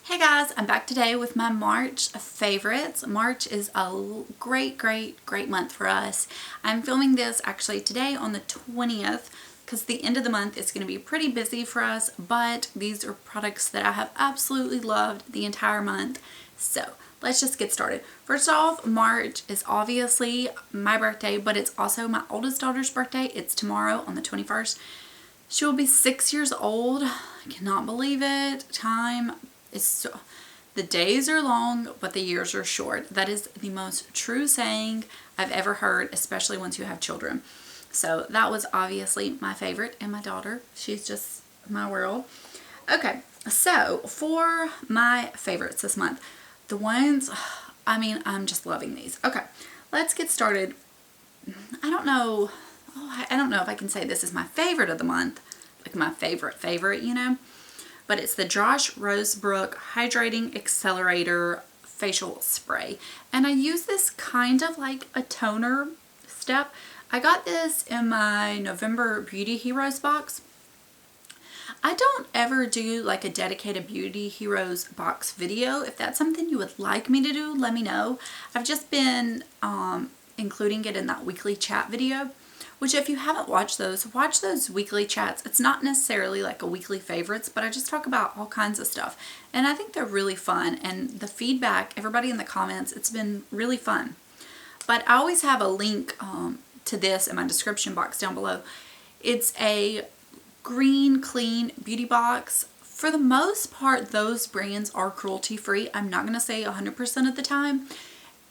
Hey guys, I'm back today with my March favorites. March is a great month for us. I'm filming this actually today on the 20th because the end of the month is going to be pretty busy for us, but these are products that I have absolutely loved the entire month. So let's just get started. First off, March is obviously my birthday, but it's also my oldest daughter's birthday. It's tomorrow on the 21st. She will be 6 years old. I cannot believe it. The days are long, but the years are short. That is the most true saying I've ever heard, especially once you have children. So that was obviously my favorite, and my daughter, she's just my world. Okay, so for my favorites this month, the ones, I'm just loving these. Okay, let's get started. I don't know if I can say this is my favorite of the month, like my favorite, you know. But it's the Rosebrook Hydrating Accelerator Facial Spray. And I use this kind of like a toner step. I got this in my November Beauty Heroes box. I don't ever do like a dedicated Beauty Heroes box video. If that's something you would like me to do, let me know. I've just been including it in that weekly chat video. Which if you haven't watched those, watch those weekly chats. It's not necessarily like a weekly favorites, but I just talk about all kinds of stuff. And I think they're really fun. And the feedback, everybody in the comments, it's been really fun. But I always have a link to this in my description box down below. It's a green, clean beauty box. For the most part, those brands are cruelty-free. I'm not going to say 100% of the time.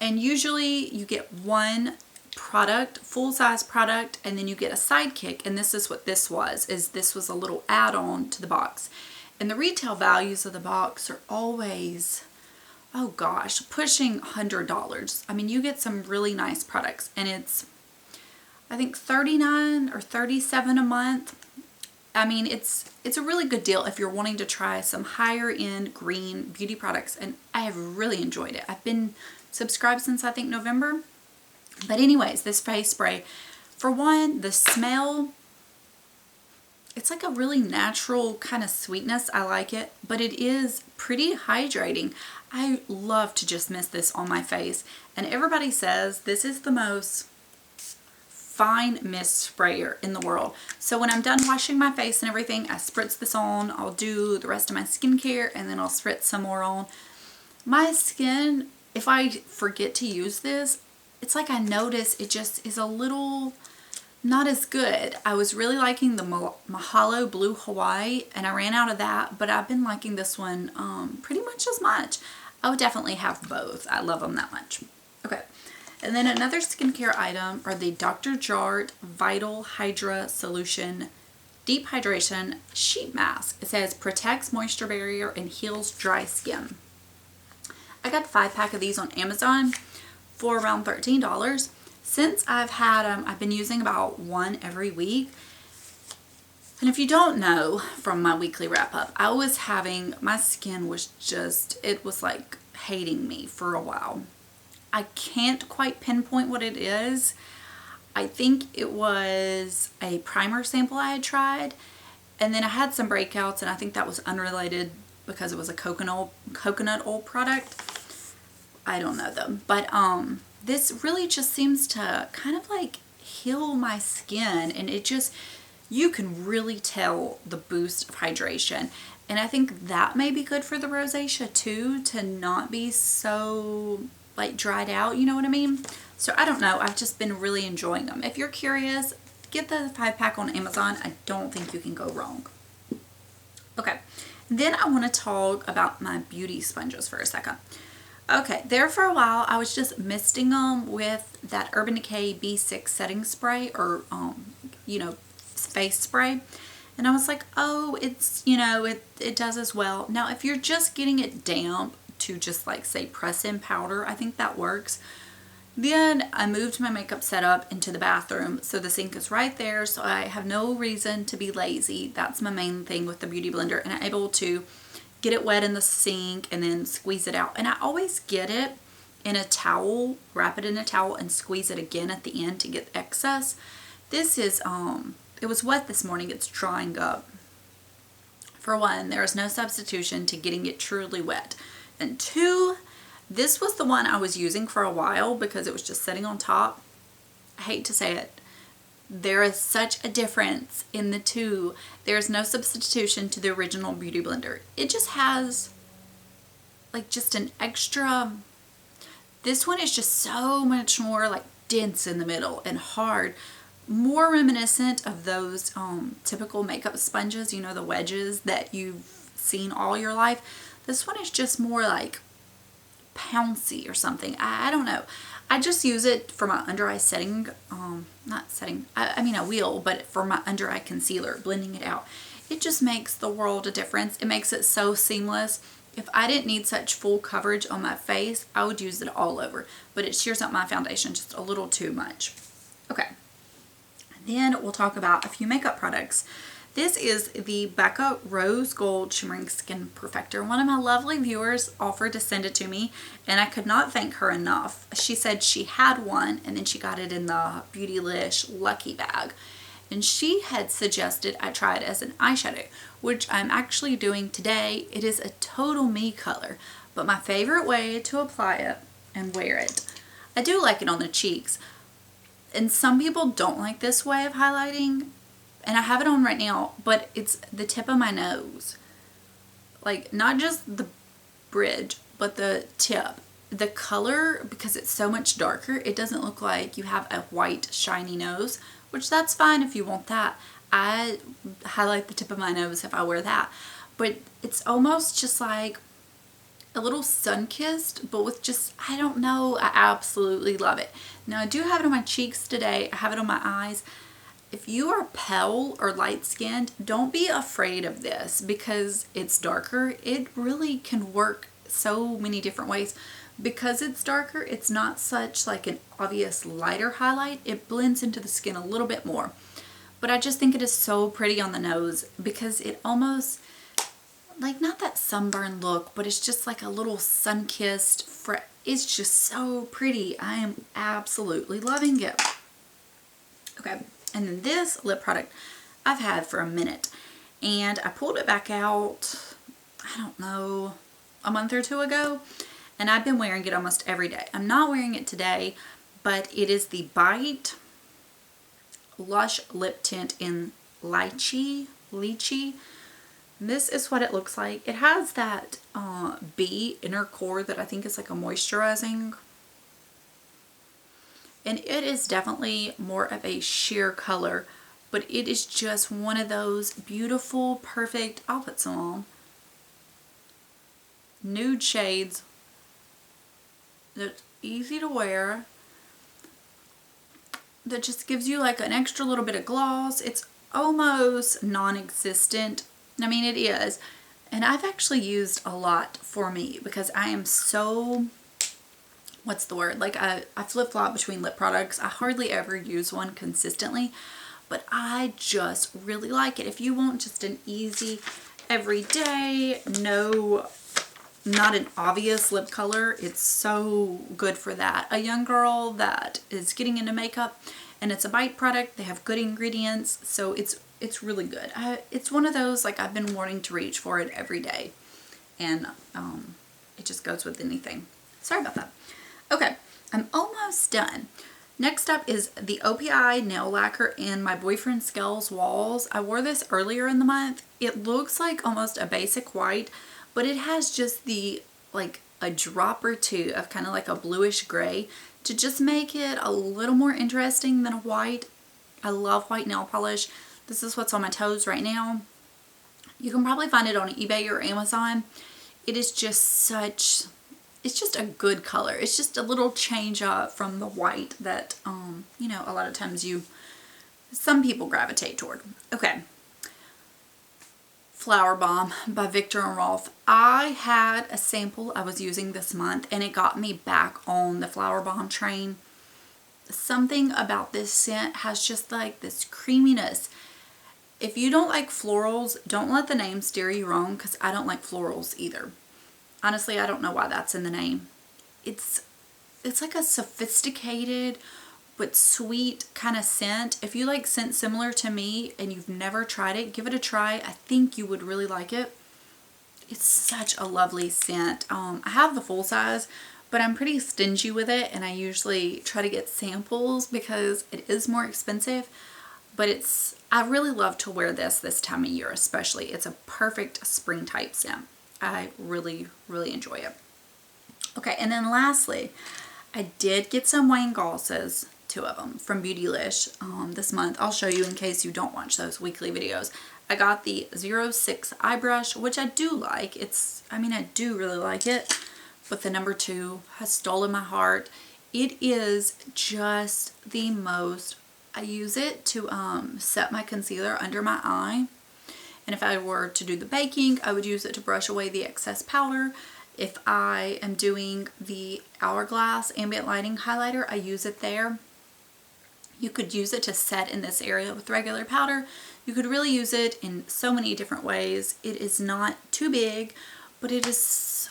And usually you get one product, full-size product, and then you get a sidekick, and this is what this was, this was a little add-on to the box. And the retail values of the box are always, oh gosh, pushing $100. I mean, you get some really nice products, and it's, I think $39 or $37 a month. I mean, it's a really good deal if you're wanting to try some higher end green beauty products, and I have really enjoyed it. I've been subscribed since I think November. But anyways, this face spray, for one, the smell, it's like a really natural kind of sweetness. I like it, but it is pretty hydrating. I love to just mist this on my face, and everybody says this is the most fine mist sprayer in the world. So when I'm done washing my face and everything, I spritz this on. I'll do the rest of my skincare, and then I'll spritz some more on. My skin, if I forget to use this, it's like I notice it just is a little not as good. I was really liking the Mahalo Blue Hawaii, and I ran out of that, but I've been liking this one pretty much as much. I would definitely have both. I love them that much. Okay, and then another skincare item are the Dr. Jart Vital Hydra Solution Deep Hydration Sheet Mask. It says protects moisture barrier and heals dry skin. I got the 5-pack of these on Amazon for around $13. Since I've had them, I've been using about one every week. And if you don't know from my weekly wrap up, my skin was just, it was like hating me for a while. I can't quite pinpoint what it is. I think it was a primer sample I had tried, and then I had some breakouts, and I think that was unrelated because it was a coconut oil product. I don't know them, but this really just seems to kind of like heal my skin, and it just, you can really tell the boost of hydration. And I think that may be good for the rosacea too, to not be so like dried out, you know what I mean? So I don't know, I've just been really enjoying them. If you're curious, get the 5-pack on Amazon. I don't think you can go wrong. Okay, then I want to talk about my beauty sponges for a second. Okay, there for a while I was just misting them with that Urban Decay B6 setting spray, or face spray, and I was like, oh, it's, it does as well. Now if you're just getting it damp to just like say press in powder, I think that works. Then I moved my makeup setup into the bathroom, so the sink is right there, so I have no reason to be lazy. That's my main thing with the Beauty Blender, and I'm able to get it wet in the sink and then squeeze it out. And I always get it in a towel, wrap it in a towel, and squeeze it again at the end to get excess. This is, it was wet this morning. It's drying up. I For one, there is no substitution to getting it truly wet. And two, this was the one I was using for a while because it was just sitting on top. I hate to say it. There is such a difference in the two. There's no substitution to the original Beauty Blender. It just has like just an extra, this one is just so much more like dense in the middle and hard. More reminiscent of those typical makeup sponges, you know, the wedges that you've seen all your life. This one is just more like pouncy or something. I don't know. I just use it for my under eye setting, not setting, I mean I will, but for my under eye concealer, blending it out. It just makes the world a difference. It makes it so seamless. If I didn't need such full coverage on my face, I would use it all over, but it shears up my foundation just a little too much. Okay. Then we'll talk about a few makeup products. This is the Becca Rose Gold Shimmering Skin Perfector. One of my lovely viewers offered to send it to me, and I could not thank her enough. She said she had one, and then she got it in the Beautylish Lucky Bag. And she had suggested I try it as an eyeshadow, which I'm actually doing today. It is a total me color, but my favorite way to apply it and wear it. I do like it on the cheeks. And some people don't like this way of highlighting, and I have it on right now, but it's the tip of my nose. Like, not just the bridge, but the tip. The color, because it's so much darker, it doesn't look like you have a white, shiny nose, which that's fine if you want that. I highlight the tip of my nose if I wear that. But it's almost just like a little sun-kissed, but with just, I don't know, I absolutely love it. Now I do have it on my cheeks today. I have it on my eyes. If you are pale or light-skinned, don't be afraid of this because it's darker. It really can work so many different ways. Because it's darker, it's not such like an obvious lighter highlight. It blends into the skin a little bit more. But I just think it is so pretty on the nose because it almost, like, not that sunburn look, but it's just like a little sun-kissed, it's just so pretty. I am absolutely loving it. Okay, and then this lip product I've had for a minute, and I pulled it back out, I don't know, a month or two ago, and I've been wearing it almost every day. I'm not wearing it today, but it is the Bite Lush Lip Tint in Lychee. This is what it looks like. It has that bee inner core that I think is like a moisturizing. And it is definitely more of a sheer color, but it is just one of those beautiful, perfect, I'll put some on, nude shades that's easy to wear, that just gives you like an extra little bit of gloss. It's almost non-existent. I mean, it is. And I've actually used a lot for me because I am so, what's the word? Like I flip-flop between lip products. I hardly ever use one consistently, but I just really like it. If you want just an easy, everyday, no, not an obvious lip color, it's so good for that. A young girl that is getting into makeup, and it's a Bite product. They have good ingredients, so it's really good. It's one of those, like, I've been wanting to reach for it every day, and it just goes with anything. Sorry about that. Okay, I'm almost done. Next up is the OPI nail lacquer in my boyfriend Skell's Walls. I wore this earlier in the month. It looks like almost a basic white, but it has just the, like, a drop or two of kind of like a bluish gray to just make it a little more interesting than a white. I love white nail polish. This is what's on my toes right now. You can probably find it on eBay or Amazon. It is just such, it's just a good color. It's just a little change up from the white that, you know, a lot of times some people gravitate toward. Okay. Flower Bomb by Viktor and Rolf. I had a sample I was using this month, and it got me back on the Flower Bomb train. Something about this scent has just like this creaminess. If you don't like florals, don't let the name steer you wrong, because I don't like florals either. Honestly, I don't know why that's in the name. It's like a sophisticated, but sweet kind of scent. If you like scent similar to me and you've never tried it, give it a try. I think you would really like it. It's such a lovely scent. I have the full size, but I'm pretty stingy with it, and I usually try to get samples because it is more expensive. But I really love to wear this time of year especially. It's a perfect spring type scent. I really, really enjoy it. Okay, and then lastly, I did get some Wayne Gosses, 2 of them, from Beautylish this month. I'll show you in case you don't watch those weekly videos. I got the 06 eye brush, which I do like. I do really like it, but the number 2 has stolen my heart. It is just the most, I use it to set my concealer under my eye. And if I were to do the baking, I would use it to brush away the excess powder. If I am doing the Hourglass Ambient Lighting Highlighter, I use it there. You could use it to set in this area with regular powder. You could really use it in so many different ways. It is not too big, but it is,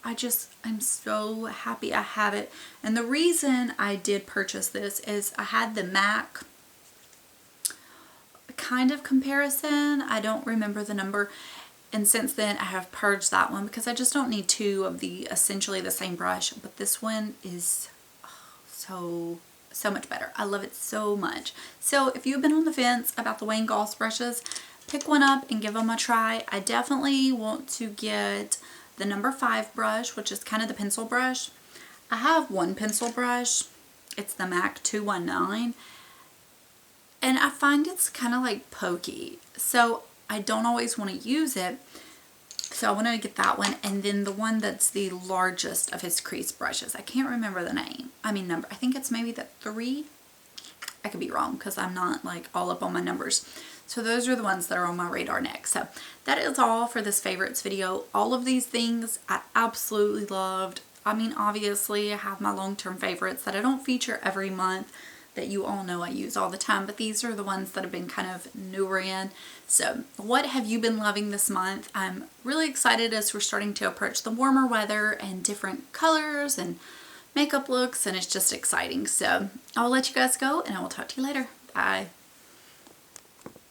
I'm so happy I have it. And the reason I did purchase this is I had the MAC kind of comparison. I don't remember the number. And since then I have purged that one because I just don't need 2 of the essentially the same brush. But this one is so much better. I love it so much. So if you've been on the fence about the Wayne Goss brushes, pick one up and give them a try. I definitely want to get the number 5 brush, which is kind of the pencil brush. I have one pencil brush. It's the MAC 219. And I find it's kind of like pokey. So I don't always want to use it. So I want to get that one, and then the one that's the largest of his crease brushes. I can't remember the number. I think it's maybe the 3. I could be wrong because I'm not like all up on my numbers. So those are the ones that are on my radar next. So that is all for this favorites video. All of these things I absolutely loved. Obviously I have my long-term favorites that I don't feature every month, that you all know I use all the time, but these are the ones that have been kind of newer in. So what have you been loving this month? I'm really excited as we're starting to approach the warmer weather and different colors and makeup looks, and it's just exciting. So I'll let you guys go, and I will talk to you later. Bye.